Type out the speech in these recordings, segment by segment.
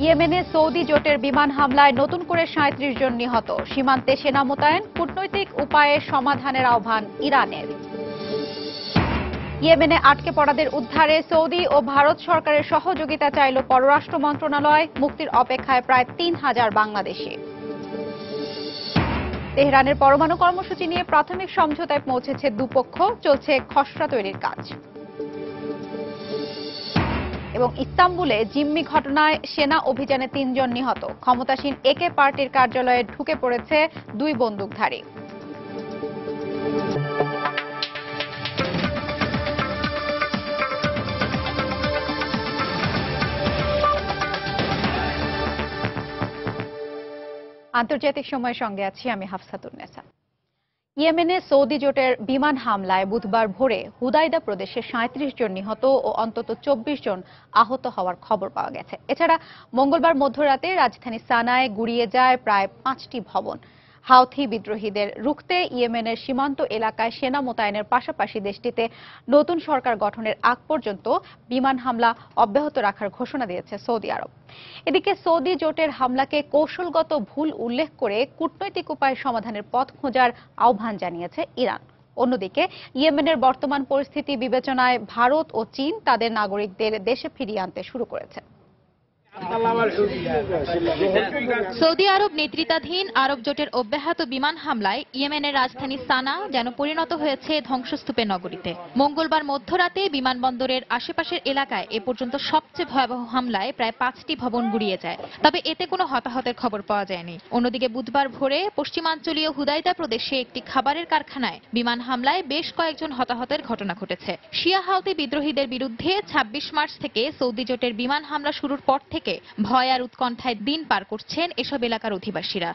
ইয়েমেনে সৌদি জোটের বিমান হামলায় নতুন করে ৩৭ জন নিহত। সীমান্তে সেনা মোতায়েন, কূটনৈতিক উপায়ে সমাধানের আহ্বান ইরানের। ইয়েমেনে আটকে পড়াদের উদ্ধারে সৌদি ও ভারত সরকারের সহযোগিতা চাইল পররাষ্ট্র মন্ত্রণালয়। মুক্তির অপেক্ষায় প্রায় ৩,০০০ বাংলাদেশি। তেহরানের পরমাণু কর্মসূচি নিয়ে প্রাথমিক সমঝোতায় পৌঁছেছে দুপক্ষ, চলছে খসড়া তৈরির কাজ। এবং ইস্তাম্বুলে জিম্মি ঘটনায় সেনা অভিযানে ৩ জন নিহত। ক্ষমতাসীন একে পার্টির কার্যালয়ে ঢুকে পড়েছে 2 বন্দুকধারী। আন্তর্জাতিক সময়ের সঙ্গে আছি আমি হাফসাতুন্নেসা। ইয়েমেনে সৌদি জোটের বিমান হামলায় বুধবার ভোরে হুদাইদা প্রদেশে ৩৭ জন নিহত ও অন্তত ২৪ জন আহত হওয়ার খবর পাওয়া গেছে। এছাড়া মঙ্গলবার মধ্যরাতে রাজধানী সানায় গুড়িয়ে যায় প্রায় 5টি ভবন। হাউথি বিদ্রোহীদের রুখতে ইয়েমেনের সীমান্ত এলাকায় সেনা মোতায়েনের পাশাপাশি দেশটিতে নতুন সরকার গঠনের আগ পর্যন্ত বিমান হামলা অব্যাহত রাখার ঘোষণা দিয়েছে সৌদি আরব। এদিকে সৌদি জোটের হামলাকে কৌশলগত ভুল উল্লেখ করে কূটনৈতিক উপায়ে সমাধানের পথ খোঁজার আহ্বান জানিয়েছে ইরান। অন্যদিকে ইয়েমেনের বর্তমান পরিস্থিতি বিবেচনায় ভারত ও চীন তাদের নাগরিকদের দেশে ফিরিয়ে আনতে শুরু করেছে। সৌদি আরব নেতৃত্বাধীন আরব জোটের অব্যাহত বিমান হামলায় ইয়েমেনের রাজধানী সানা যেন পরিণত হয়েছে ধ্বংসস্তূপের নগরীতে। মঙ্গলবার মধ্যরাতে বিমানবন্দরের আশেপাশের এলাকায় এ পর্যন্ত সবচেয়ে ভয়াবহ হামলায় প্রায় 5টি ভবন গুড়িয়ে যায়, তবে এতে কোনো হতাহতের খবর পাওয়া যায়নি। অন্যদিকে বুধবার ভোরে পশ্চিমাঞ্চলীয় হুদাইদা প্রদেশে একটি খাবারের কারখানায় বিমান হামলায় বেশ কয়েকজন হতাহতের ঘটনা ঘটেছে। শিয়া হাউতি বিদ্রোহীদের বিরুদ্ধে ২৬ মার্চ থেকে সৌদি জোটের বিমান হামলা শুরুর পর থেকে ভয় আর উৎকণ্ঠায় দিন পার করছেন এসব এলাকার অধিবাসীরা।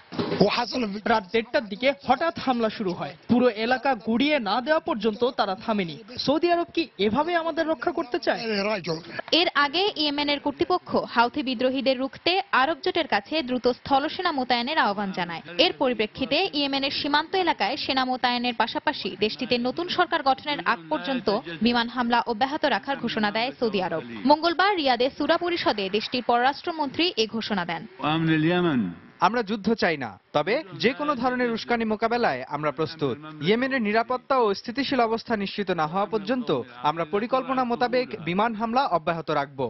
রাত ১:৩০টার দিকে হঠাৎ হামলা শুরু হয়। পুরো এলাকা গুড়িয়ে না দেওয়া পর্যন্ত তারা থামেনি। সৌদি আরব কি এভাবে আমাদের রক্ষা করতে চায়? এর আগে ইয়েমেনের কর্তৃপক্ষ হাউথি বিদ্রোহীদের রুখতে আরব জোটের কাছে দ্রুত স্থলসেনা মোতায়েনের আহ্বান জানায়। এর পরিপ্রেক্ষিতে ইয়েমেনের সীমান্ত এলাকায় সেনা মোতায়েনের পাশাপাশি দেশটিতে নতুন সরকার গঠনের আগ পর্যন্ত বিমান হামলা অব্যাহত রাখার ঘোষণা দেয় সৌদি আরব। মঙ্গলবার রিয়াদে সূরা পরিষদে দেশটির পররাষ্ট্রমন্ত্রী এ ঘোষণা দেন। আমরা যুদ্ধ চাই না, তবে যে কোনো ধরনের উস্কানি মোকাবেলায় আমরা প্রস্তুত। ইয়েমেনের নিরাপত্তা ও স্থিতিশীল অবস্থা নিশ্চিত না হওয়া পর্যন্ত আমরা পরিকল্পনা মোতাবেক বিমান হামলা অব্যাহত রাখব।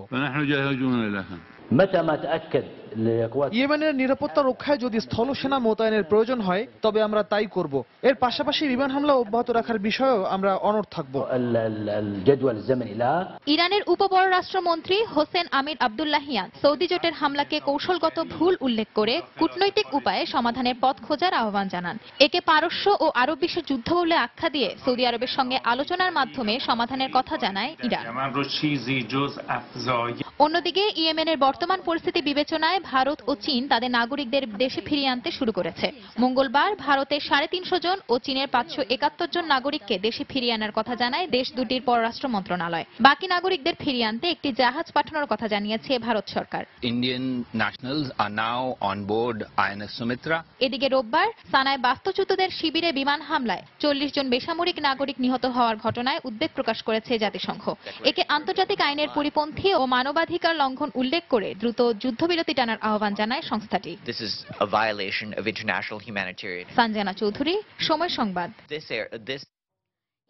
ইয়েমেনের নিরাপত্তা রক্ষায় যদি স্থলসেনা মোতায়েনের প্রয়োজন হয় তবে আমরা তাই করব। এর পাশাপাশি বিমান হামলা অব্যাহত রাখার বিষয়েও আমরা অনড় থাকব। ইরানের উপপররাষ্ট্রমন্ত্রী হোসেন আমির আব্দুল্লাহিয়ান সৌদি জোটের হামলাকে কৌশলগত ভুল উল্লেখ করে কূটনৈতিক উপায়ে সমাধানের পথ খোঁজার আহ্বান জানান। একে পারস্য ও আরব বিশ্বের যুদ্ধ বলে আখ্যা দিয়ে সৌদি আরবের সঙ্গে আলোচনার মাধ্যমে সমাধানের কথা জানায় ইরান। অন্যদিকে ইয়েমেনের বর্তমান পরিস্থিতি বিবেচনায় ভারত ও চীন তাদের নাগরিকদের দেশে ফিরিয়ে আনতে শুরু করেছে। মঙ্গলবার ভারতের ৩৫০ জন ও চীনের ৫৭১ জন নাগরিককে দেশে ফিরিয়ে আনার কথা জানায় দেশ দুটির পররাষ্ট্র মন্ত্রণালয়। বাকি নাগরিকদের ফিরিয়ে আনতে একটি জাহাজ পাঠানোর কথা জানিয়েছে ভারত সরকার। Indian nationals are now on board INS Sumitra. এদিকে রোববার সানায় বাস্তুচ্যুতদের শিবিরে বিমান হামলায় ৪০ জন বেসামরিক নাগরিক নিহত হওয়ার ঘটনায় উদ্বেগ প্রকাশ করেছে জাতিসংঘ। একে আন্তর্জাতিক আইনের পরিপন্থী ও মানবাধিকার লঙ্ঘন উল্লেখ করে দ্রুত যুদ্ধবিরতি টানার আহ্বান জানায় সংস্থাটি। সঞ্জনা চৌধুরী, সময় সংবাদ।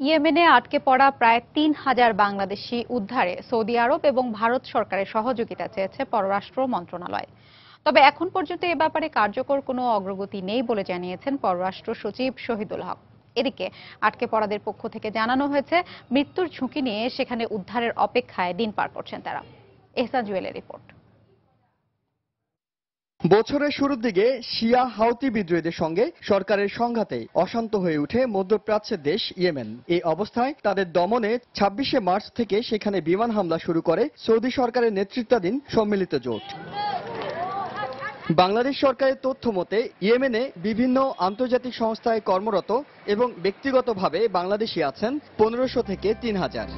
ইয়েমেনে আটকে পড়া প্রায় ৩,০০০ বাংলাদেশি উদ্ধারে সৌদি আরব এবং ভারত সরকারের সহযোগিতা চেয়েছে পররাষ্ট্র মন্ত্রণালয়। তবে এখন পর্যন্ত এ ব্যাপারে কার্যকর কোনো অগ্রগতি নেই বলে জানিয়েছেন পররাষ্ট্র সচিব শহীদুল হক। এদিকে আটকে পড়াদের পক্ষ থেকে জানানো হয়েছে মৃত্যুর ঝুঁকি নিয়ে সেখানে উদ্ধারের অপেক্ষায় দিন পার করছেন তারা। এহসান জুয়েলের রিপোর্ট। বছরের শুরুর দিকে শিয়া হাউতি বিদ্রোহীদের সঙ্গে সরকারের সংঘাতে অশান্ত হয়ে ওঠে মধ্যপ্রাচ্যের দেশ ইয়েমেন। এই অবস্থায় তাদের দমনে ২৬শে মার্চ থেকে সেখানে বিমান হামলা শুরু করে সৌদি সরকারের নেতৃত্বাধীন সম্মিলিত জোট। বাংলাদেশ সরকারের তথ্য মতে ইয়েমেনে বিভিন্ন আন্তর্জাতিক সংস্থায় কর্মরত এবং ব্যক্তিগতভাবে বাংলাদেশি আছেন ১৫০০ থেকে ৩,০০০।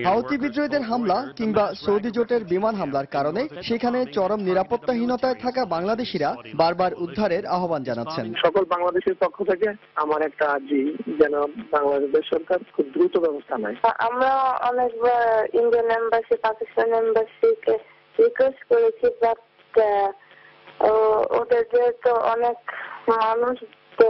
হাউতি বিদ্রোহীদের হামলা কিংবা সৌদি জোটের বিমান হামলার কারণে সেখানে চরম নিরাপত্তাহীনতায় থাকা বাংলাদেশিরা বারবার উদ্ধারের আহ্বান জানাচ্ছেন। সকল বাংলাদেশের পক্ষ থেকে আমার একটা আর্জি যেন বাংলাদেশ সরকার খুব দ্রুত ব্যবস্থা নেয়। আমরা অনেকবার ইন্ডিয়ান এম্বাসি, পাকিস্তান এম্বাসিকে রিকোয়েস্ট করেছি, বাট ওদের যেহেতু অনেক মানুষ তো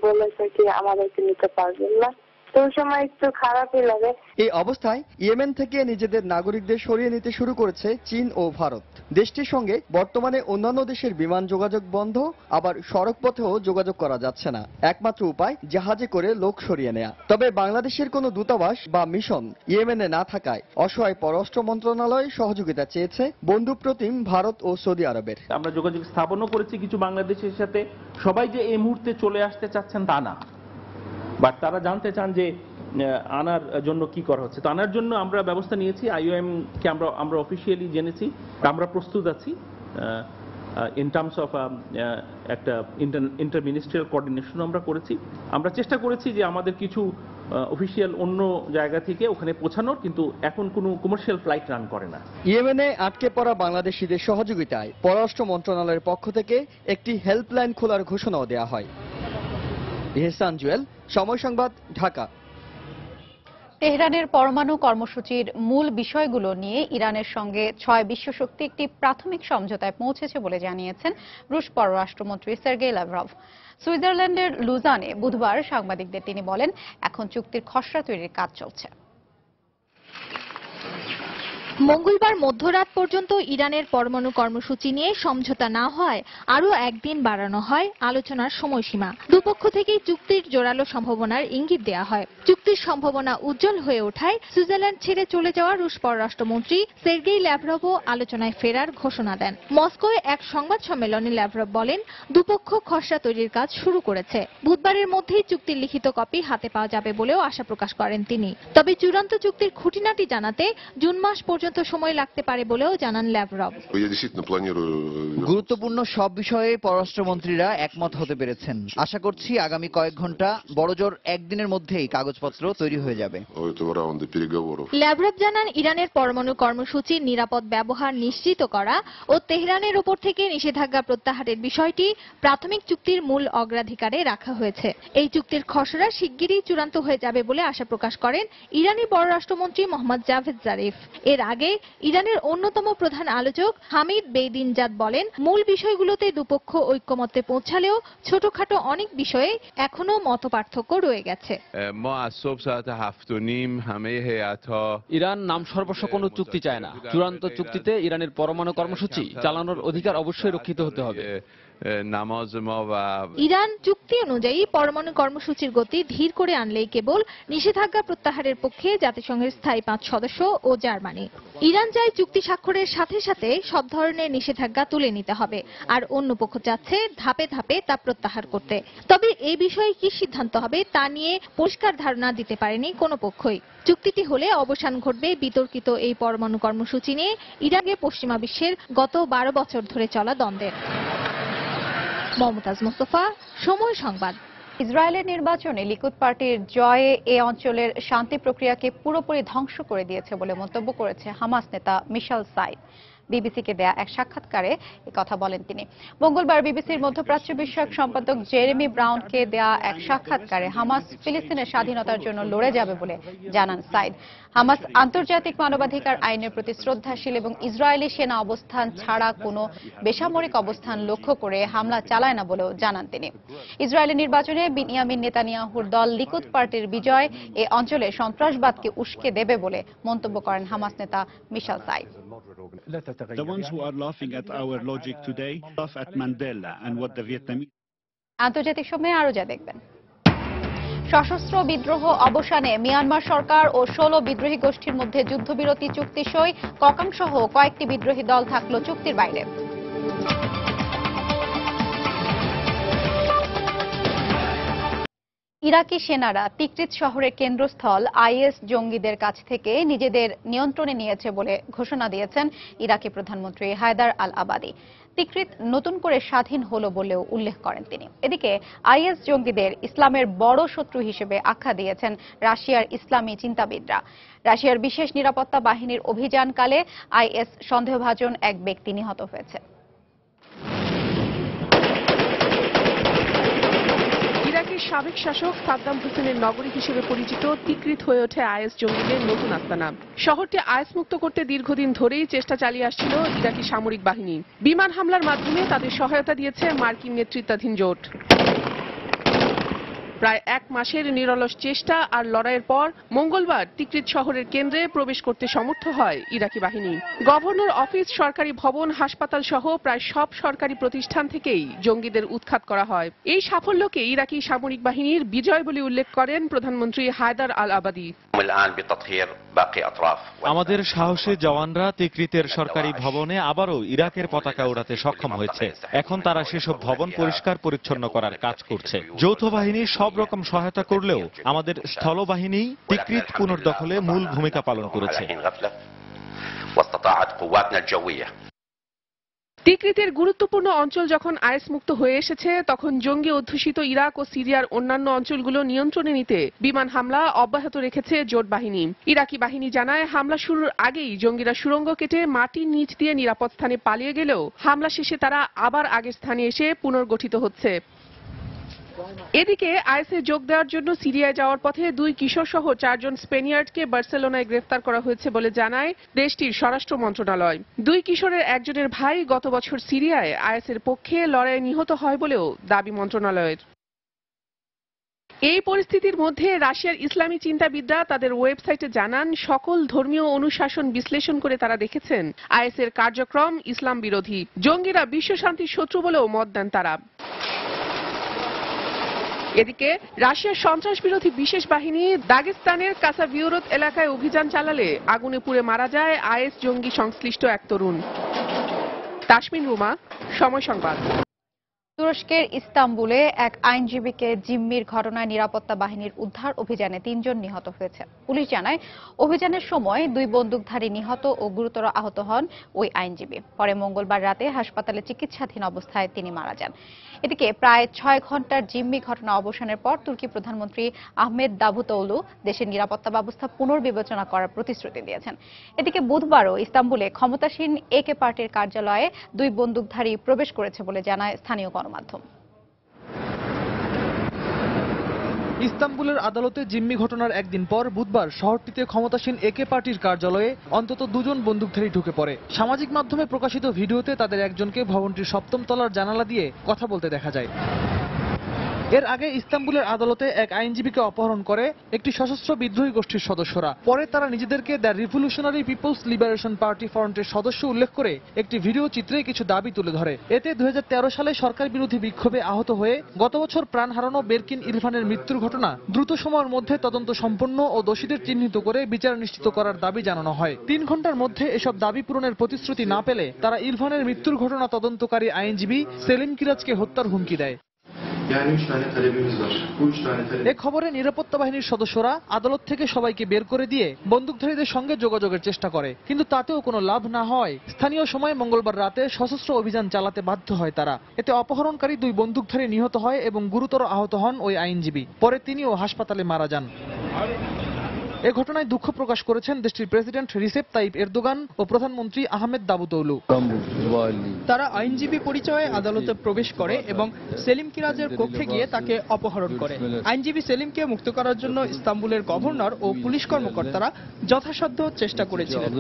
বলেছে কি আমাদেরকে নিতে পারবেন না, তো ওই সময় একটু খারাপই লাগে। এই অবস্থায় ইয়েমেন থেকে নিজেদের নাগরিকদের সরিয়ে নিতে শুরু করেছে চীন ও ভারত। দেশটির সঙ্গে বর্তমানে অন্যান্য দেশের বিমান যোগাযোগ বন্ধ, আবার সড়ক পথেও যোগাযোগ করা যাচ্ছে না। একমাত্র উপায় জাহাজে করে লোক সরিয়ে নেয়া। তবে বাংলাদেশের কোনো দূতাবাস বা মিশন ইয়েমেনে না থাকায় অসহায় পররাষ্ট্র মন্ত্রণালয় সহযোগিতা চেয়েছে বন্ধুপ্রতিম ভারত ও সৌদি আরবের। আমরা যোগাযোগ স্থাপনও করেছি কিছু বাংলাদেশের সাথে। সবাই যে এই মুহূর্তে চলে আসতে চাচ্ছেন তা না, বাট তারা জানতে চান যে আনার জন্য কি করা হচ্ছে। তো আনার জন্য আমরা ব্যবস্থা নিয়েছি। IOM কে আমরা অফিসিয়ালি জেনেছি, আমরা প্রস্তুত আছি ইন টার্মস অফ একটা ইন্টারমিনিস্ট্রিয়াল কোঅর্ডিনেশন আমরা করেছি। আমরা চেষ্টা করেছি যে আমাদের কিছু অফিসিয়াল অন্য জায়গা থেকে ওখানে পৌঁছানোর, কিন্তু এখন কোনো কমার্শিয়াল ফ্লাইট রান করে না। ইয়েমেনে আটকে পড়া বাংলাদেশিদের সহযোগিতায় পররাষ্ট্র মন্ত্রণালয়ের পক্ষ থেকে একটি হেল্পলাইন খোলার ঘোষণাও দেওয়া হয়। ইহসান জুয়েল, সময় সংবাদ, ঢাকা। তেহরানের পরমাণু কর্মসূচির মূল বিষয়গুলো নিয়ে ইরানের সঙ্গে 6 বিশ্বশক্তি একটি প্রাথমিক সমঝোতায় পৌঁছেছে বলে জানিয়েছেন রুশ পররাষ্ট্রমন্ত্রী সের্গেই ল্যাভরভ। সুইজারল্যান্ডের লুজানে বুধবার সাংবাদিকদের তিনি বলেন, এখন চুক্তির খসড়া তৈরির কাজ চলছে। মঙ্গলবার মধ্যরাত পর্যন্ত ইরানের পরমাণু কর্মসূচি নিয়ে সমঝোতা না হয় আরও একদিন বাড়ানো হয় আলোচনার সময়সীমা। দুপক্ষ থেকেই চুক্তির জোরালো সম্ভাবনার ইঙ্গিত দেওয়া হয়। চুক্তির সম্ভাবনা উজ্জ্বল হয়ে ওঠায় সুইজারল্যান্ড ছেড়ে চলে যাওয়া রুশ পররাষ্ট্রমন্ত্রী সের্গেই ল্যাভরভও আলোচনায় ফেরার ঘোষণা দেন। মস্কোয় এক সংবাদ সম্মেলনে ল্যাভরভ বলেন, দুপক্ষ খসড়া তৈরির কাজ শুরু করেছে। বুধবারের মধ্যেই চুক্তির লিখিত কপি হাতে পাওয়া যাবে বলেও আশা প্রকাশ করেন তিনি। তবে চূড়ান্ত চুক্তির খুঁটিনাটি জানাতে জুন মাস পর্যন্ত সময় লাগতে পারে বলেও জানান ল্যাভরভ। গুরুত্বপূর্ণ সব বিষয়ে পররাষ্ট্রমন্ত্রীরা একমত হতে পেরেছেন। আশা করছি আগামী কয়েক ঘন্টা, বড়জোর একদিনের মধ্যেই কাগজপত্র তৈরি হয়ে যাবে। ল্যাভরভ জানান, ইরানের পরমাণু কর্মসূচির নিরাপদ ব্যবহার নিশ্চিত করা ও তেহরানের ওপর থেকে নিষেধাজ্ঞা প্রত্যাহারের বিষয়টি প্রাথমিক চুক্তির মূল অগ্রাধিকারে রাখা হয়েছে। এই চুক্তির খসড়া শিগগিরই চূড়ান্ত হয়ে যাবে বলে আশা প্রকাশ করেন ইরানি পররাষ্ট্রমন্ত্রী মোহাম্মদ জাভেদ জারিফ। এর আগে ইরানের অন্যতম প্রধান আলোচক হামিদ বেইদিনজাদ বলেন, মূল বিষয়গুলোতে দুপক্ষ ঐক্যমত্যে পৌঁছালেও ছোটখাটো অনেক বিষয়ে এখনো মতপার্থক্য রয়ে গেছে। ইরান নামসর্বস্ব কোনো চুক্তি চায় না। চূড়ান্ত চুক্তিতে ইরানের পরমাণু কর্মসূচি চালানোর অধিকার অবশ্যই রক্ষিত হতে হবে। ইরান চুক্তি অনুযায়ী পরমাণু কর্মসূচির গতি ধীর করে আনলেই কেবল নিষেধাজ্ঞা প্রত্যাহারের পক্ষে জাতিসংঘের স্থায়ী 5 সদস্য ও জার্মানি। ইরান চায় চুক্তি স্বাক্ষরের সাথে সাথে সব ধরনের নিষেধাজ্ঞা তুলে নিতে হবে, আর অন্য পক্ষ চাচ্ছে ধাপে ধাপে তা প্রত্যাহার করতে। তবে এই বিষয়ে কি সিদ্ধান্ত হবে তা নিয়ে পরিষ্কার ধারণা দিতে পারেনি কোনো পক্ষই। চুক্তিটি হলে অবসান ঘটবে বিতর্কিত এই পরমাণু কর্মসূচি নিয়ে ইরানে পশ্চিমা বিশ্বের গত 12 বছর ধরে চলা দ্বন্দ্বের। মমতাজ মুস্তফা, সময় সংবাদ। ইসরায়েলের নির্বাচনে লিকুদ পার্টির জয়ে এ অঞ্চলের শান্তি প্রক্রিয়াকে পুরোপুরি ধ্বংস করে দিয়েছে বলে মন্তব্য করেছে হামাস নেতা মিশেল সাইদ। বিবিসিকে দেয়া এক সাক্ষাৎকারে কথা বলেন তিনি। মঙ্গলবার বিবিসির মধ্যপ্রাচ্য বিষয়ক সম্পাদক জেরেমি ব্রাউনকে দেয়া এক সাক্ষাৎকারে হামাস ফিলিস্তিনের স্বাধীনতার জন্য লড়ে যাবে বলে জানান সাইদ। হামাস আন্তর্জাতিক মানবাধিকার আইনের প্রতি শ্রদ্ধাশীল এবং ইসরায়েলি সেনা অবস্থান ছাড়া কোনো বেসামরিক অবস্থান লক্ষ্য করে হামলা চালায় না বলেও জানান তিনি। ইসরায়েলের নির্বাচনে বিনিয়ামিন নেতানিয়াহুর দল লিকুদ পার্টির বিজয় এ অঞ্চলে সন্ত্রাসবাদকে উস্কে দেবে বলে মন্তব্য করেন হামাস নেতা মিশেল Saeed. The ones who are laughing at our logic today laugh at Mandela and what the Vietnamese. আন্তর্জাতিক সময়ে আরো যা দেখবেন। সশস্ত্র বিদ্রোহ অবসানে মিয়ানমার সরকার ও 16 বিদ্রোহী গোষ্ঠীর মধ্যে যুদ্ধবিরতি চুক্তি সই। ককাং সহ কয়েকটি বিদ্রোহী দল থাকলো চুক্তির বাইরে। ইরাকি সেনারা তিকরিত শহরের কেন্দ্রস্থল আইএস জঙ্গিদের কাছ থেকে নিজেদের নিয়ন্ত্রণে নিয়েছে বলে ঘোষণা দিয়েছেন ইরাকি প্রধানমন্ত্রী হায়দার আল আবাদি। তিকরিত নতুন করে স্বাধীন হলো বলেও উল্লেখ করেন তিনি। এদিকে আইএস জঙ্গিদের ইসলামের বড় শত্রু হিসেবে আখ্যা দিয়েছেন রাশিয়ার ইসলামী চিন্তাবিদরা। রাশিয়ার বিশেষ নিরাপত্তা বাহিনীর অভিযানকালে আইএস সন্দেহভাজন এক ব্যক্তি নিহত হয়েছে। ইরাকি ইরাকের সাবেক শাসক সাদ্দাম হোসেনের নগরী হিসেবে পরিচিত তিকরিত হয়ে ওঠে আইএস জঙ্গিদের নতুন আস্তানা। শহরটি আইএস মুক্ত করতে দীর্ঘদিন ধরেই চেষ্টা চালিয়ে আসছিল ইরাকি সামরিক বাহিনী। বিমান হামলার মাধ্যমে তাদের সহায়তা দিয়েছে মার্কিন নেতৃত্বাধীন জোট। প্রায় 1 মাসের নিরলস চেষ্টা আর লড়াইয়ের পর মঙ্গলবার তিকরিত শহরের কেন্দ্রে প্রবেশ করতে সমর্থ হয় ইরাকি বাহিনী। গভর্নর অফিস, সরকারি ভবন, হাসপাতাল সহ প্রায় সব সরকারি প্রতিষ্ঠান থেকেই জঙ্গিদের উৎখাত করা হয়। এই সাফল্যকে ইরাকি সামরিক বাহিনীর বিজয় বলে উল্লেখ করেন প্রধানমন্ত্রী হায়দার আল আবাদি। আমাদের সাহসী জওয়ানরা তিকরিতের সরকারি ভবনে আবারও ইরাকের পতাকা ওড়াতে সক্ষম হয়েছে। এখন তারা সেসব ভবন পরিষ্কার পরিচ্ছন্ন করার কাজ করছে। যৌথ বাহিনী সব রকম সহায়তা করলেও আমাদের স্থলবাহিনী তিকরিত পুনর্দখলে মূল ভূমিকা পালন করেছে। তিকরিতের গুরুত্বপূর্ণ অঞ্চল যখন আইএস মুক্ত হয়ে এসেছে, তখন জঙ্গি অধ্যুষিত ইরাক ও সিরিয়ার অন্যান্য অঞ্চলগুলো নিয়ন্ত্রণে নিতে বিমান হামলা অব্যাহত রেখেছে জোট বাহিনী। ইরাকি বাহিনী জানায়, হামলা শুরুর আগেই জঙ্গিরা সুড়ঙ্গ কেটে মাটির নিচ দিয়ে নিরাপদ স্থানে পালিয়ে গেলেও হামলা শেষে তারা আবার আগের স্থানে এসে পুনর্গঠিত হচ্ছে। এদিকে আইএসে যোগ দেওয়ার জন্য সিরিয়ায় যাওয়ার পথে 2 কিশোর সহ 4 জন স্পেনিয়ার্ডকে বার্সেলোনায় গ্রেফতার করা হয়েছে বলে জানায় দেশটির স্বরাষ্ট্র মন্ত্রণালয়। 2 কিশোরের একজনের ভাই গত বছর সিরিয়ায় আইএসের পক্ষে লড়াইয়ে নিহত হয় বলেও দাবি মন্ত্রণালয়ের। এই পরিস্থিতির মধ্যে রাশিয়ার ইসলামী চিন্তাবিদরা তাদের ওয়েবসাইটে জানান, সকল ধর্মীয় অনুশাসন বিশ্লেষণ করে তারা দেখেছেন আইএসের কার্যক্রম ইসলাম বিরোধী। জঙ্গিরা বিশ্বশান্তির শত্রু বলেও মত দেন তারা। এদিকে রাশিয়ার সন্ত্রাস বিরোধী বিশেষ বাহিনী দাগেস্তানের কাসাভিউরত এলাকায় অভিযান চালালে আগুনে পুড়ে মারা যায় আইএস জঙ্গি সংশ্লিষ্ট এক তরুণ। তাসমিন রুমা, সময় সংবাদ। তুরস্কের ইস্তাম্বুলে এক আইনজীবীকে জিম্মির ঘটনায় নিরাপত্তা বাহিনীর উদ্ধার অভিযানে 3 জন নিহত হয়েছে। পুলিশ জানায়, অভিযানের সময় 2 বন্দুকধারী নিহত ও গুরুতর আহত হন ওই আইনজীবী। পরে মঙ্গলবার রাতে হাসপাতালে চিকিৎসাধীন অবস্থায় তিনি মারা যান। এদিকে প্রায় 6 ঘন্টার জিম্মি ঘটনা অবসানের পর তুর্কি প্রধানমন্ত্রী আহমেদ দাভুতোগলু দেশের নিরাপত্তা ব্যবস্থা পুনর্বিবেচনা করার প্রতিশ্রুতি দিয়েছেন। এদিকে বুধবারও ইস্তাম্বুলে ক্ষমতাসীন একে পার্টির কার্যালয়ে 2 বন্দুকধারী প্রবেশ করেছে বলে জানায় স্থানীয় গণমাধ্যম। ইস্তাম্বুলের আদালতে জিম্মি ঘটনার একদিন পর বুধবার শহরটিতে ক্ষমতাসীন একে পার্টির কার্যালয়ে অন্তত 2 জন বন্দুকধারী ঢুকে পড়ে। সামাজিক মাধ্যমে প্রকাশিত ভিডিওতে তাদের একজনকে ভবনটির 7ম তলার জানালা দিয়ে কথা বলতে দেখা যায়। এর আগে ইস্তাম্বুলের আদালতে এক আইনজীবীকে অপহরণ করে একটি সশস্ত্র বিদ্রোহী গোষ্ঠীর সদস্যরা। পরে তারা নিজেদেরকে the revolutionary people's liberation party ফ্রন্টের সদস্য উল্লেখ করে একটি ভিডিও চিত্রে কিছু দাবি তুলে ধরে। এতে 2013 সালে সরকার বিরোধী বিক্ষোভে আহত হয়ে গত বছর প্রাণ হারানো বেরকিন ইরফানের মৃত্যুর ঘটনা দ্রুত সময়ের মধ্যে তদন্ত সম্পন্ন ও দোষীদের চিহ্নিত করে বিচার নিশ্চিত করার দাবি জানানো হয়। 3 ঘন্টার মধ্যে এসব দাবি পূরণের প্রতিশ্রুতি না পেলে তারা ইরফানের মৃত্যুর ঘটনা তদন্তকারী আইনজীবী সেলিম কিরাজকে হত্যার হুমকি দেয়। এ খবরে নিরাপত্তা বাহিনীর সদস্যরা আদালত থেকে সবাইকে বের করে দিয়ে বন্দুকধারীদের সঙ্গে যোগাযোগের চেষ্টা করে, কিন্তু তাতেও কোনো লাভ না হয় স্থানীয় সময় মঙ্গলবার রাতে সশস্ত্র অভিযান চালাতে বাধ্য হয় তারা। এতে অপহরণকারী 2 বন্দুকধারী নিহত হয় এবং গুরুতর আহত হন ওই আইনজীবী। পরে তিনিও হাসপাতালে মারা যান। এ ঘটনায় দুঃখ প্রকাশ করেছেন দেশটির প্রেসিডেন্ট রিসেপ তাইপ এরদোগান ও প্রধানমন্ত্রী আহমেদ দাভুতোগলু। তারা আইনজীবী পরিচয়ে আদালতে প্রবেশ করে এবং সেলিম কিরাজের কক্ষে গিয়ে তাকে অপহরণ করে। আইনজীবী সেলিমকে মুক্ত করার জন্য ইস্তাম্বুলের গভর্নর ও পুলিশ কর্মকর্তারা যথাসাধ্য চেষ্টা করেছিলেন।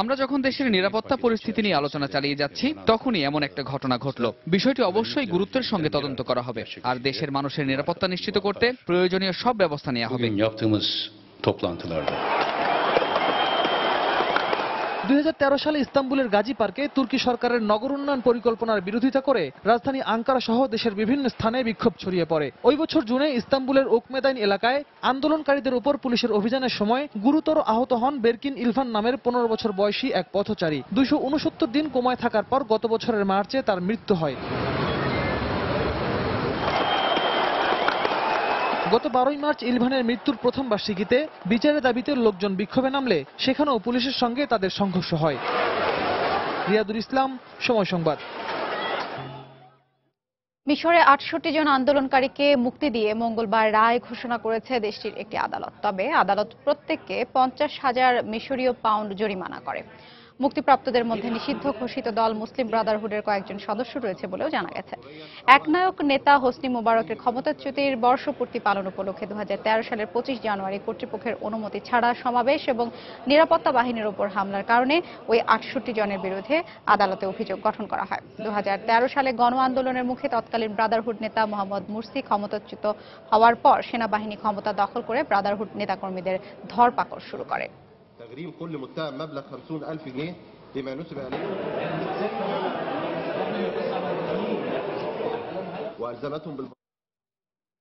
আমরা যখন দেশের নিরাপত্তা পরিস্থিতি নিয়ে আলোচনা চালিয়ে যাচ্ছি, তখনই এমন একটা ঘটনা ঘটল। বিষয়টি অবশ্যই গুরুত্বের সঙ্গে তদন্ত করা হবে, আর দেশের মানুষের নিরাপত্তা নিশ্চিত করতে প্রয়োজনীয় সব ব্যবস্থা নেওয়া হবে। 2013 সালে ইস্তাম্বুলের গাজী পার্কে তুর্কি সরকারের নগর উন্নয়ন পরিকল্পনার বিরোধিতা করে রাজধানী আঙ্কারা সহ দেশের বিভিন্ন স্থানে বিক্ষোভ ছড়িয়ে পড়ে। ওই বছর জুনে ইস্তাম্বুলের ওকমেদাইন এলাকায় আন্দোলনকারীদের উপর পুলিশের অভিযানের সময় গুরুতর আহত হন বেরকিন ইলফান নামের 15 বছর বয়সী এক পথচারী। 269 দিন কোমায় থাকার পর গত বছরের মার্চে তার মৃত্যু হয়। গত 12 মার্চ ইলভানের মৃত্যুর প্রথম বার্ষিকীতে বিচারের দাবিতে লোকজন বিক্ষোভে নামলে সেখানেও পুলিশের সঙ্গে তাদের সংঘর্ষ হয়। রিয়াদুল ইসলাম, সময় সংবাদ। মিশরে 68 জন আন্দোলনকারীকে মুক্তি দিয়ে মঙ্গলবার রায় ঘোষণা করেছে দেশটির একটি আদালত। তবে আদালত প্রত্যেককে 50,000 মিশরীয় পাউন্ড জরিমানা করে। মুক্তিপ্রাপ্তদের মধ্যে নিষিদ্ধ ঘোষিত দল মুসলিম ব্রাদারহুডের কয়েকজন সদস্য রয়েছে বলেও জানা গেছে। একনায়ক নেতা হোসনি মোবারকের ক্ষমতাচ্যুতির বর্ষপূর্তি পালন উপলক্ষে 2013 সালের 25 জানুয়ারি কর্তৃপক্ষের অনুমতি ছাড়া সমাবেশ এবং নিরাপত্তা বাহিনীর উপর হামলার কারণে ওই 68 জনের বিরুদ্ধে আদালতে অভিযোগ গঠন করা হয়। 2013 সালে গণ আন্দোলনের মুখে তৎকালীন ব্রাদারহুড নেতা মোহাম্মদ মুরসি ক্ষমতাচ্যুত হওয়ার পর সেনাবাহিনী ক্ষমতা দখল করে ব্রাদারহুড নেতাকর্মীদের ধরপাকড় শুরু করে।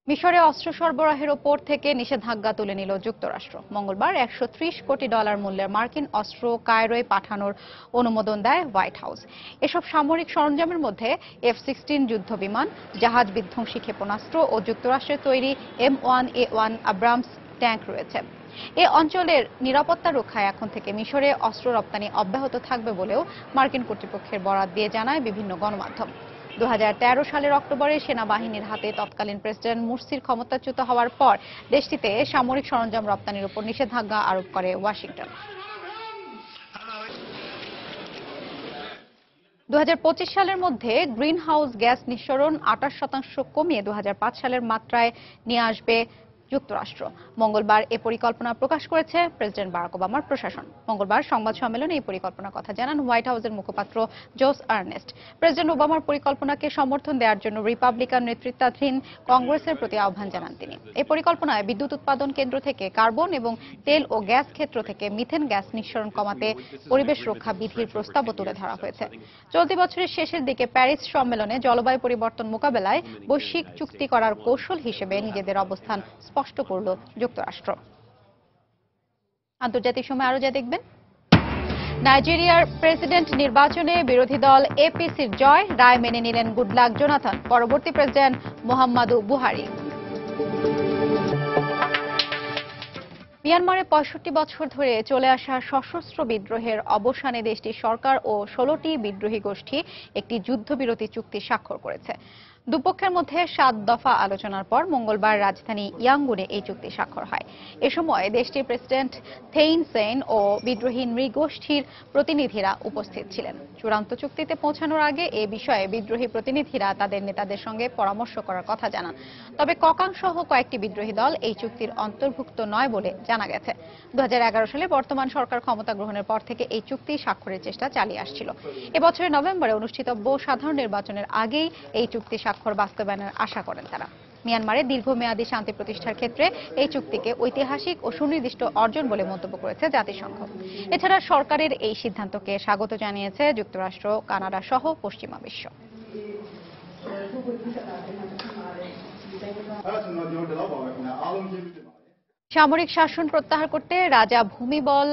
মিশরে অস্ত্র সরবরাহের ওপর থেকে নিষেধাজ্ঞা তুলে নিল যুক্তরাষ্ট্র। মঙ্গলবার $130 কোটি মূল্যের মার্কিন অস্ত্র কায়রোয় পাঠানোর অনুমোদন দেয় হোয়াইট হাউস। এসব সামরিক সরঞ্জামের মধ্যে F-16 যুদ্ধ বিমান, জাহাজ বিধ্বংসী ক্ষেপণাস্ত্র ও যুক্তরাষ্ট্রের তৈরি M1A1 আব্রামস ট্যাঙ্ক রয়েছে। এ অঞ্চলের নিরাপত্তা রক্ষায় এখন থেকে মিশরে অস্ত্র রপ্তানি অব্যাহত থাকবে বলেও মার্কিন কর্তৃপক্ষের বরাত দিয়ে জানায় বিভিন্ন গণমাধ্যম। 2013 সালের অক্টোবরে সেনাবাহিনীর হাতে তৎকালীন প্রেসিডেন্ট মুরসির ক্ষমতাচ্যুত হওয়ার পর দেশটিতে সামরিক সরঞ্জাম রপ্তানির উপর নিষেধাজ্ঞা আরোপ করে ওয়াশিংটন। 2025 সালের মধ্যে গ্রিন হাউস গ্যাস নিঃসরণ 28% কমিয়ে 2005 সালের মাত্রায় নিয়ে আসবে যুক্তরাষ্ট্র। মঙ্গলবার এ পরিকল্পনা প্রকাশ করেছে প্রেসিডেন্ট বারাক ওবামার প্রশাসন। মঙ্গলবার সংবাদ সম্মেলনে এই পরিকল্পনার কথা জানান হোয়াইট হাউসের মুখপাত্র জোস আর্নেস্ট। প্রেসিডেন্ট ওবামার পরিকল্পনাকে সমর্থন দেওয়ার জন্য রিপাবলিকান নেতৃত্বাধীন কংগ্রেসের প্রতি আহ্বান জানান তিনি। এই পরিকল্পনায় বিদ্যুৎ উৎপাদন কেন্দ্র থেকে কার্বন এবং তেল ও গ্যাস ক্ষেত্র থেকে মিথেন গ্যাস নিঃসরণ কমাতে পরিবেশ রক্ষা বিধির প্রস্তাবও তুলে ধরা হয়েছে। চলতি বছরের শেষের দিকে প্যারিস সম্মেলনে জলবায়ু পরিবর্তন মোকাবেলায় বৈশ্বিক চুক্তি করার কৌশল হিসেবে নিজেদের অবস্থান স্পষ্ট করল যুক্তরাষ্ট্র। আন্তর্জাতিক সময় আরো যা দেখবেন, নাইজেরিয়ার প্রেসিডেন্ট নির্বাচনে বিরোধী দল এপিসির জয়, রায় মেনে নিলেন গুডলাক জোনাথন, পরবর্তী প্রেসিডেন্ট মুহাম্মাদু বুহারি। মিয়ানমারে 65 বছর ধরে চলে আসা সশস্ত্র বিদ্রোহের অবসানে দেশটির সরকার ও 16টি বিদ্রোহী গোষ্ঠী একটি যুদ্ধবিরতি চুক্তি স্বাক্ষর করেছে। দুপক্ষের মধ্যে 7 দফা আলোচনার পর মঙ্গলবার রাজধানী ইয়াঙ্গুনে এই চুক্তি স্বাক্ষর হয়। এ সময় দেশটির প্রেসিডেন্ট থেইন সেন ও বিদ্রোহী নৃগোষ্ঠীর প্রতিনিধিরা উপস্থিত ছিলেন। চূড়ান্ত চুক্তিতে পৌঁছানোর আগে এ বিষয়ে বিদ্রোহী প্রতিনিধিরা তাদের নেতাদের সঙ্গে পরামর্শ করার কথা জানান। তবে ককাং সহ কয়েকটি বিদ্রোহী দল এই চুক্তির অন্তর্ভুক্ত নয় বলে জানা গেছে। 2011 সালে বর্তমান সরকার ক্ষমতা গ্রহণের পর থেকে এই চুক্তি স্বাক্ষরের চেষ্টা চালিয়ে আসছিল। এবছরের নভেম্বরে অনুষ্ঠিতব্য সাধারণ নির্বাচনের আগেই এই চুক্তি স্বাক্ষর বাস্তবায়নের আশা করেন তারা। মিয়ানমারে দীর্ঘমেয়াদী শান্তি প্রতিষ্ঠার ক্ষেত্রে এই চুক্তিকে ঐতিহাসিক ও সুনির্দিষ্ট অর্জন বলে মন্তব্য করেছে জাতিসংঘ। এছাড়া সরকারের এই সিদ্ধান্তকে স্বাগত জানিয়েছে যুক্তরাষ্ট্র, কানাডা সহ পশ্চিমা বিশ্ব। সামরিক শাসন প্রত্যাহার করতে রাজা ভূমিবল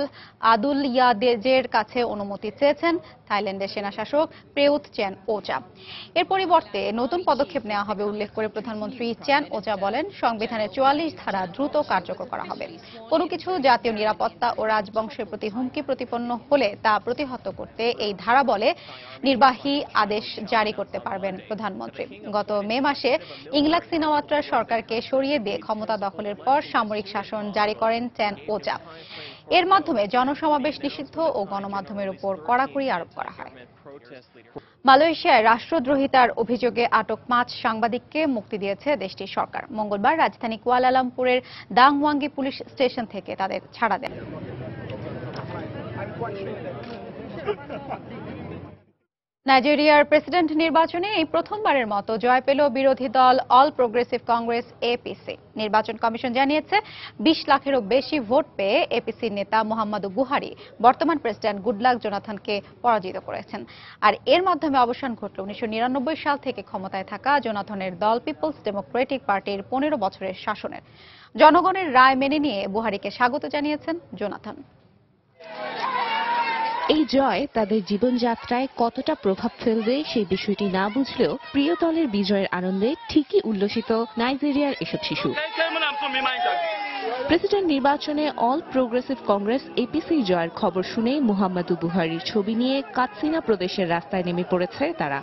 আদুলয়াদেজের কাছে অনুমতি চেয়েছেন থাইল্যান্ডের সেনাশাসক প্রেউত চ্যান ওচা। এর পরিবর্তে নতুন পদক্ষেপ নেওয়া হবে উল্লেখ করে প্রধানমন্ত্রী চ্যান ওচা বলেন, সংবিধানের 44 ধারা দ্রুত কার্যকর করা হবে। কোনো কিছু জাতীয় নিরাপত্তা ও রাজবংশের প্রতি হুমকি প্রতিপন্ন হলে তা প্রতিহত করতে এই ধারা বলে নির্বাহী আদেশ জারি করতে পারবেন প্রধানমন্ত্রী। গত মে মাসে ইংলাক সিনাওয়াত্রার সরকারকে সরিয়ে দিয়ে ক্ষমতা দখলের পর সামরিক শাসন জারি করেন চ্যান ওচা। এর মাধ্যমে জনসমাবেশ নিষিদ্ধ ও গণমাধ্যমের উপর কড়াকড়ি আরোপ করা হয়। মালয়েশিয়ায় রাষ্ট্রদ্রোহিতার অভিযোগে আটক 5 সাংবাদিককে মুক্তি দিয়েছে দেশটির সরকার। মঙ্গলবার রাজধানী কুয়ালালামপুরের দাংওয়াঙ্গি পুলিশ স্টেশন থেকে তাদের ছাড়া দেন। নাইজেরিয়ার প্রেসিডেন্ট নির্বাচনে এই প্রথমবারের মতো জয় পেল বিরোধী দল অল প্রোগ্রেসিভ কংগ্রেস এপিসি। নির্বাচন কমিশন জানিয়েছে 20 লাখেরও বেশি ভোট পেয়ে এপিসির নেতা মুহাম্মাদু বুহারি বর্তমান প্রেসিডেন্ট গুডলাক জোনাথনকে পরাজিত করেছেন। আর এর মাধ্যমে অবসান ঘটল 1999 সাল থেকে ক্ষমতায় থাকা জোনাথনের দল পিপলস ডেমোক্রেটিক পার্টির 15 বছরের শাসনের। জনগণের রায় মেনে নিয়ে বুহারিকে স্বাগত জানিয়েছেন জোনাথন। এই জয় তাদের জীবনযাত্রায় কতটা প্রভাব ফেলবে সেই বিষয়টি না বুঝলেও প্রিয় দলের বিজয়ের আনন্দে ঠিকই উল্লসিত নাইজেরিয়ার এসব শিশু। প্রেসিডেন্ট নির্বাচনে অল প্রোগ্রেসিভ কংগ্রেস এপিসি জয়ের খবর শুনে মুহাম্মদু বুহারির ছবি নিয়ে কাতসিনা প্রদেশের রাস্তায় নেমে পড়েছে তারা।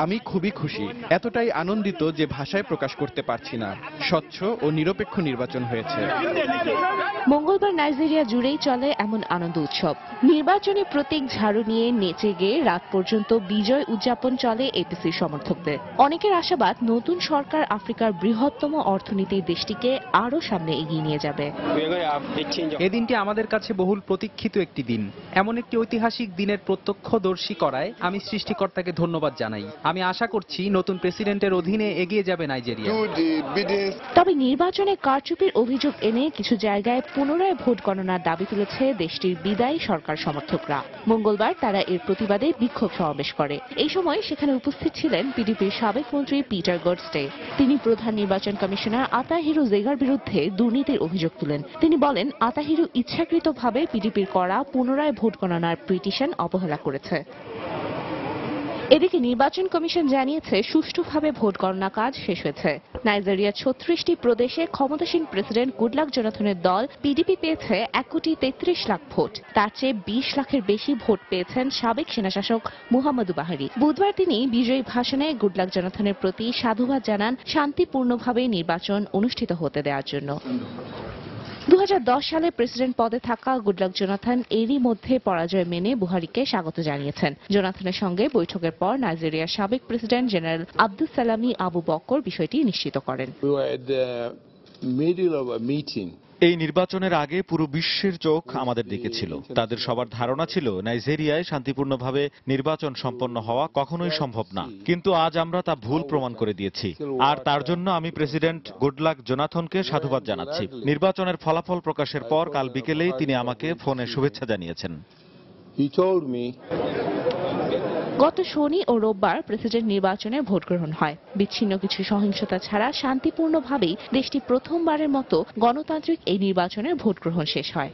আমি খুবই খুশি, এতটাই আনন্দিত যে ভাষায় প্রকাশ করতে পারছি না। স্বচ্ছ ও নিরপেক্ষ নির্বাচন হয়েছে। মঙ্গলবার নাইজেরিয়া জুড়েই চলে এমন আনন্দ উৎসব। নির্বাচনী প্রতীক ঝাড়ু নিয়ে নেচে গেয়ে রাত পর্যন্ত বিজয় উদযাপন চলে এপিসির সমর্থকদের। অনেকের আশাবাদ নতুন সরকার আফ্রিকার বৃহত্তম অর্থনীতির দেশটিকে আরো সামনে এগিয়ে নিয়ে যাবে। এই দিনটি আমাদের কাছে বহুল প্রতীক্ষিত একটি দিন। এমন একটি ঐতিহাসিক দিনের প্রত্যক্ষদর্শী করায় আমি সৃষ্টিকর্তাকে ধন্যবাদ জানাই। আমি আশা করছি নতুন প্রেসিডেন্টের অধীনে এগিয়ে যাবে নাইজেরিয়া। তবে নির্বাচনে কারচুপির অভিযোগ এনে কিছু জায়গায় পুনরায় ভোট গণনার দাবি তুলেছে দেশটির বিদায়ী সরকার সমর্থকরা। মঙ্গলবার তারা এর প্রতিবাদে বিক্ষোভ সমাবেশ করে। এই সময় সেখানে উপস্থিত ছিলেন পিডিপির সাবেক মন্ত্রী পিটার গডস্টে। তিনি প্রধান নির্বাচন কমিশনার আতাহিরু জেগার বিরুদ্ধে দুর্নীতির অভিযোগ তুলেন। তিনি বলেন, আতাহিরু ইচ্ছাকৃতভাবে পিডিপির করা পুনরায় ভোট গণনার পিটিশন অবহেলা করেছে। এদিকে নির্বাচন কমিশন জানিয়েছে সুষ্ঠুভাবে ভোট গণনা কাজ শেষ হয়েছে। নাইজেরিয়ার 36টি প্রদেশে ক্ষমতাসীন প্রেসিডেন্ট গুডলাক জোনাথনের দল পিডিপি পেয়েছে 1,33,00,000 ভোট। তার চেয়ে 20 লাখের বেশি ভোট পেয়েছেন সাবেক সেনাশাসক মুহাম্মদু বুহারি। বুধবার তিনি বিজয়ী ভাষণে গুডলাক জোনাথনের প্রতি সাধুবাদ জানান শান্তিপূর্ণভাবে নির্বাচন অনুষ্ঠিত হতে দেওয়ার জন্য। 2010 সালে প্রেসিডেন্ট পদে থাকা গুডলাক জোনাথন এরই মধ্যে পরাজয় মেনে বুহারিকে স্বাগত জানিয়েছেন। জোনাথনের সঙ্গে বৈঠকের পর নাইজেরিয়ার সাবেক প্রেসিডেন্ট জেনারেল আব্দুস সালামি আবু বক্কর বিষয়টি নিশ্চিত করেন। এই নির্বাচনের আগে পুরো বিশ্বের চোখ আমাদের দিকে ছিল। তাদের সবার ধারণা ছিল নাইজেরিয়ায় শান্তিপূর্ণভাবে নির্বাচন সম্পন্ন হওয়া কখনোই সম্ভব না, কিন্তু আজ আমরা তা ভুল প্রমাণ করে দিয়েছি। আর তার জন্য আমি প্রেসিডেন্ট গুডলাক জোনাথনকে সাধুবাদ জানাচ্ছি। নির্বাচনের ফলাফল প্রকাশের পর কাল বিকেলেই তিনি আমাকে ফোনে শুভেচ্ছা জানিয়েছেন। গত শনি ও রোববার প্রেসিডেন্ট নির্বাচনে ভোট গ্রহণ হয়। বিচ্ছিন্ন কিছু সহিংসতা ছাড়া শান্তিপূর্ণভাবেই দেশটি প্রথমবারের মতো গণতান্ত্রিক এই নির্বাচনের ভোট গ্রহণ শেষ হয়।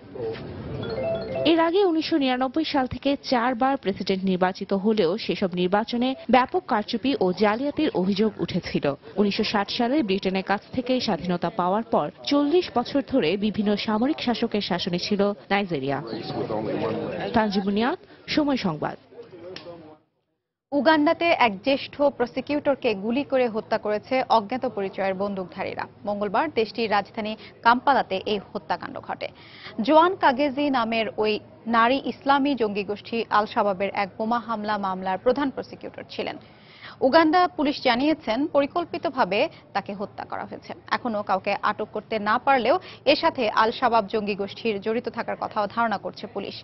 এর আগে 1999 সাল থেকে 4 বার প্রেসিডেন্ট নির্বাচিত হলেও সেসব নির্বাচনে ব্যাপক কারচুপি ও জালিয়াতির অভিযোগ উঠেছিল। 1960 সালে ব্রিটেনের কাছ থেকে স্বাধীনতা পাওয়ার পর 40 বছর ধরে বিভিন্ন সামরিক শাসকের শাসনে ছিল নাইজেরিয়া। তানজিমুনিয়াত, সময় সংবাদ। উগান্ডাতে এক জ্যেষ্ঠ প্রসিকিউটরকে গুলি করে হত্যা করেছে অজ্ঞাত পরিচয়ের বন্দুকধারীরা। মঙ্গলবার দেশটির রাজধানী কাম্পালাতে এই হত্যাকাণ্ড ঘটে। জোয়ান কাগেজি নামের ওই নারী ইসলামী জঙ্গি গোষ্ঠী আল শাবাবের এক বোমা হামলা মামলার প্রধান প্রসিকিউটর ছিলেন। উগান্ডা পুলিশ জানিয়েছেন পরিকল্পিতভাবে তাকে হত্যা করা হয়েছে। এখনো কাউকে আটক করতে না পারলেও এর সাথে আল শাবাব জঙ্গি গোষ্ঠীর জড়িত থাকার কথাও ধারণা করছে পুলিশ।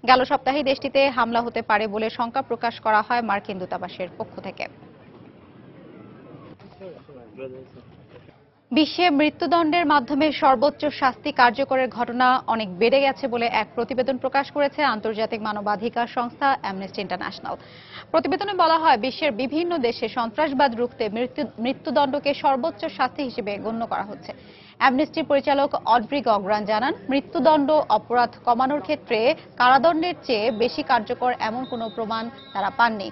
গেল সপ্তাহে দেশটিতে হামলা হতে পারে বলে শঙ্কা প্রকাশ করা হয় মার্কিন দূতাবাসের পক্ষ থেকে। বিশ্বে মৃত্যুদণ্ডের মাধ্যমে সর্বোচ্চ শাস্তি কার্যকরের ঘটনা অনেক বেড়ে গেছে বলে এক প্রতিবেদন প্রকাশ করেছে আন্তর্জাতিক মানবাধিকার সংস্থা অ্যামনেস্টি ইন্টারন্যাশনাল। প্রতিবেদনে বলা হয়, বিশ্বের বিভিন্ন দেশে সন্ত্রাসবাদ রুখতে মৃত্যুদণ্ডকে সর্বোচ্চ শাস্তি হিসেবে গণ্য করা হচ্ছে। অ্যামনেস্টির পরিচালক অড্রি গগরান জানান, মৃত্যুদণ্ড অপরাধ কমানোর ক্ষেত্রে কারাদণ্ডের চেয়ে বেশি কার্যকর এমন কোনো প্রমাণ তারা পাননি।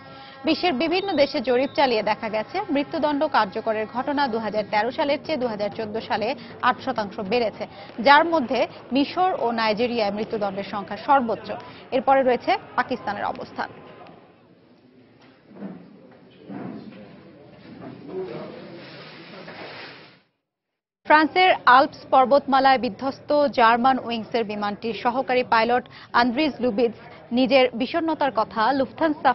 বিশ্বের বিভিন্ন দেশে জরিপ চালিয়ে দেখা গেছে মৃত্যুদণ্ড কার্যকরের ঘটনা 2013 সালের চেয়ে 2014 সালে 8% বেড়েছে, যার মধ্যে মিশর ও নাইজেরিয়ায় মৃত্যুদণ্ডের সংখ্যা সর্বোচ্চ। এরপরে রয়েছে পাকিস্তানের অবস্থান। ফ্রান্সের আল্পস পর্বতমালায় বিধ্বস্ত জার্মান উইংসের বিমানটির সহকারী পাইলট আন্দ্রিজ লুবিৎজ নিজের বিষণ্ণতার কথা লুফথানসা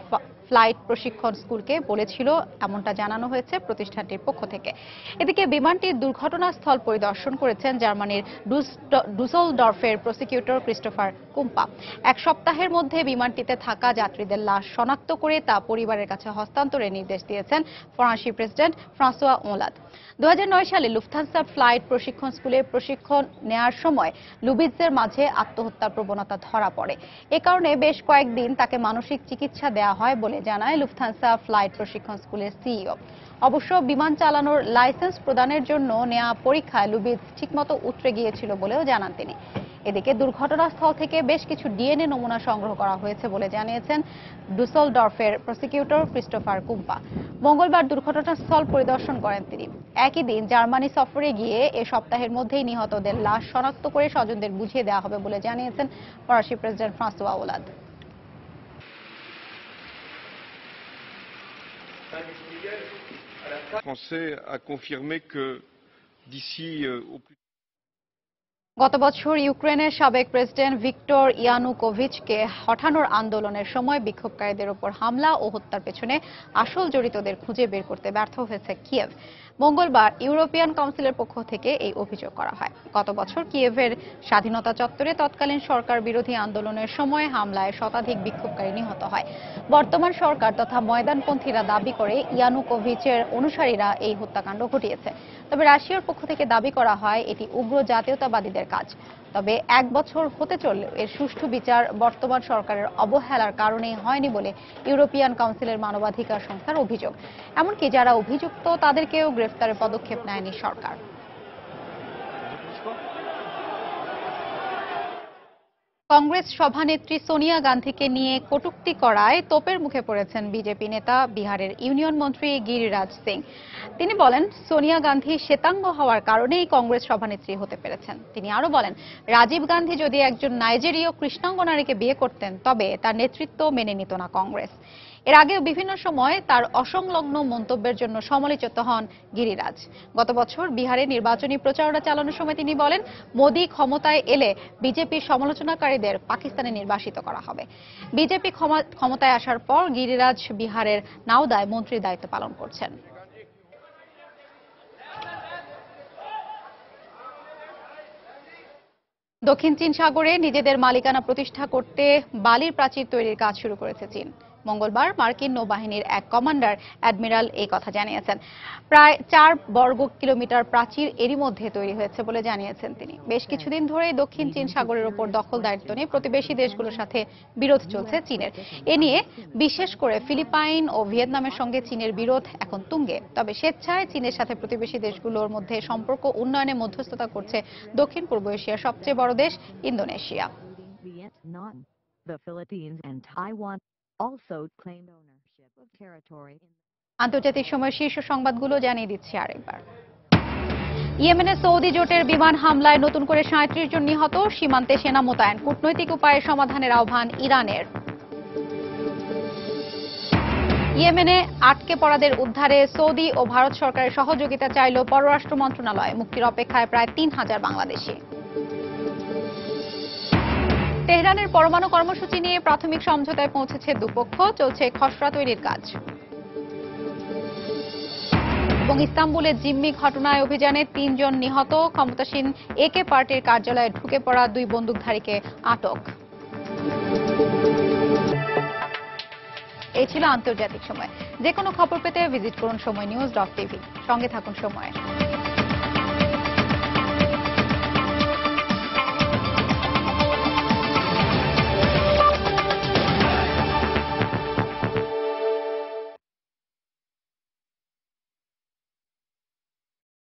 ফ্লাইট প্রশিক্ষণ স্কুলকে বলেছিল, এমনটা জানানো হয়েছে প্রতিষ্ঠানটির পক্ষ থেকে। এদিকে বিমানটির দুর্ঘটনাস্থল পরিদর্শন করেছেন জার্মানির ডুসেলডর্ফের প্রসিকিউটর ক্রিস্টোফার কুম্পা। এক সপ্তাহের মধ্যে বিমানটিতে থাকা যাত্রীদের লাশ শনাক্ত করে তা পরিবারের কাছে হস্তান্তরের নির্দেশ দিয়েছেন ফরাসি প্রেসিডেন্ট ফ্রাঁসোয়া ওলাদ। 2009 সালে লুফথানসা ফ্লাইট প্রশিক্ষণ স্কুলে প্রশিক্ষণ নেয়ার সময় লুবিৎজের মাঝে আত্মহত্যার প্রবণতা ধরা পড়ে। এ কারণে বেশ কয়েকদিন তাকে মানসিক চিকিৎসা দেওয়া হয় বলে জানায় লুফথানসা ফ্লাইট প্রশিক্ষণ স্কুলের সিইও। অবশ্য বিমান চালানোর লাইসেন্স প্রদানের জন্য নেওয়া পরীক্ষায় লুবিৎজ ঠিকমতো উতরে গিয়েছিল বলেও জানান তিনি। এদিকে দুর্ঘটনাস্থল থেকে বেশ কিছু ডিএনএ নমুনা সংগ্রহ করা হয়েছে বলে জানিয়েছেন ডুসেলডর্ফের প্রসিকিউটর ক্রিস্টোফার কুম্পা। মঙ্গলবার দুর্ঘটনাস্থল পরিদর্শন করেন তিনি। একই দিন জার্মানি সফরে গিয়ে এ সপ্তাহের মধ্যেই নিহতদের লাশ শনাক্ত করে স্বজনদের বুঝিয়ে দেওয়া হবে বলে জানিয়েছেন ফরাসি প্রেসিডেন্ট ফ্রান্সোয়া ওলাদ। গত বছর ইউক্রেনের সাবেক প্রেসিডেন্ট ভিক্টর ইয়ানুকোভিচকে হটানোর আন্দোলনের সময় বিক্ষোভকারীদের উপর হামলা ও হত্যার পেছনে আসল জড়িতদের খুঁজে বের করতে ব্যর্থ হয়েছে কিয়েভ। মঙ্গলবার ইউরোপিয়ান কাউন্সিলের পক্ষ থেকে এই অভিযোগ করা হয়। গত বছর কিয়েভের স্বাধীনতা চত্বরে তৎকালীন সরকার বিরোধী আন্দোলনের সময় হামলায় শতাধিক বিক্ষোভকারী নিহত হয়। বর্তমান সরকার তথা ময়দানপন্থীরা দাবি করে ইয়ানুকোভিচের অনুসারীরা এই হত্যাকাণ্ড ঘটিয়েছে। তবে রাশিয়ার পক্ষ থেকে দাবি করা হয় এটি উগ্র জাতীয়তাবাদীদের কাজ। তবে এক বছর হতে চললেও এর সুষ্ঠু বিচার বর্তমান সরকারের অবহেলার কারণেই হয়নি বলে ইউরোপিয়ান কাউন্সিলের মানবাধিকার সংস্থার অভিযোগ। এমনকি যারা অভিযুক্ত তাদেরকেও গ্রেফতারের পদক্ষেপ নেয়নি সরকার। কংগ্রেস সভানেত্রী সোনিয়া গান্ধীকে নিয়ে কটূক্তি করায় তোপের মুখে পড়েছেন বিজেপি নেতা বিহারের ইউনিয়ন মন্ত্রী গিরিরাজ সিং। তিনি বলেন, সোনিয়া গান্ধী শ্বেতাঙ্গ হওয়ার কারণেই কংগ্রেস সভানেত্রী হতে পেরেছেন। তিনি আরো বলেন, রাজীব গান্ধী যদি একজন নাইজেরীয় কৃষ্ণাঙ্গ নারীকে বিয়ে করতেন তবে তার নেতৃত্ব মেনে নিত না কংগ্রেস। এর আগেও বিভিন্ন সময় তার অসংলগ্ন মন্তব্যের জন্য সমালোচিত হন গিরিরাজ। গত বছর বিহারে নির্বাচনী প্রচারণা চালানোর সময় তিনি বলেন, মোদি ক্ষমতায় এলে বিজেপির সমালোচনাকারীদের পাকিস্তানে নির্বাসিত করা হবে। বিজেপি ক্ষমতায় আসার পর গিরিরাজ বিহারের নাওদায় মন্ত্রীর দায়িত্ব পালন করছেন। দক্ষিণ চীন সাগরে নিজেদের মালিকানা প্রতিষ্ঠা করতে বালির প্রাচীর তৈরির কাজ শুরু করেছে চীন। মঙ্গলবার মার্কিন নৌবাহিনীর এক কমান্ডার অ্যাডমিরাল এই কথা জানিয়েছেন। প্রায় 4 বর্গ কিলোমিটার প্রাচীর এরই মধ্যে তৈরি হয়েছে বলে জানিয়েছেন তিনি। বেশ কিছুদিন ধরে দক্ষিণ চীন সাগরের উপর দখলদারিত্ব নিয়ে প্রতিবেশী দেশগুলোর সাথে বিরোধ চলছে চীনের। এ নিয়ে বিশেষ করে ফিলিপাইন ও ভিয়েতনামের সঙ্গে চীনের বিরোধ এখন তুঙ্গে। তবে স্বেচ্ছায় চীনের সাথে প্রতিবেশী দেশগুলোর মধ্যে সম্পর্ক উন্নয়নে মধ্যস্থতা করছে দক্ষিণ পূর্ব এশিয়ার সবচেয়ে বড় দেশ ইন্দোনেশিয়া। আন্তর্জাতিক সময়ের শীর্ষ সংবাদগুলো জানিয়ে দিচ্ছি আরেকবার। ইয়েমেনে সৌদি জোটের বিমান হামলায় নতুন করে 37 জন নিহত, সীমান্তে সেনা মোতায়েন, কূটনৈতিক উপায়ে সমাধানের আহ্বান ইরানের। ইয়েমেনে আটকে পড়াদের উদ্ধারে সৌদি ও ভারত সরকারের সহযোগিতা চাইল পররাষ্ট্র মন্ত্রণালয়। মুক্তির অপেক্ষায় প্রায় 3000 বাংলাদেশি। তেহরানের পরমাণু কর্মসূচি নিয়ে প্রাথমিক সমঝোতায় পৌঁছেছে দুপক্ষ, চলছে খসড়া তৈরির কাজ। এবং ইস্তাম্বুলে জিম্মি ঘটনায় অভিযানে 3 জন নিহত, ক্ষমতাসীন একে পার্টির কার্যালয়ে ঢুকে পড়া 2 বন্দুকধারীকে আটক। এই ছিল আন্তর্জাতিক সময়। যে কোনো খবর পেতে ভিজিট করুন সময় নিউজ.tv। সঙ্গে থাকুন সময়।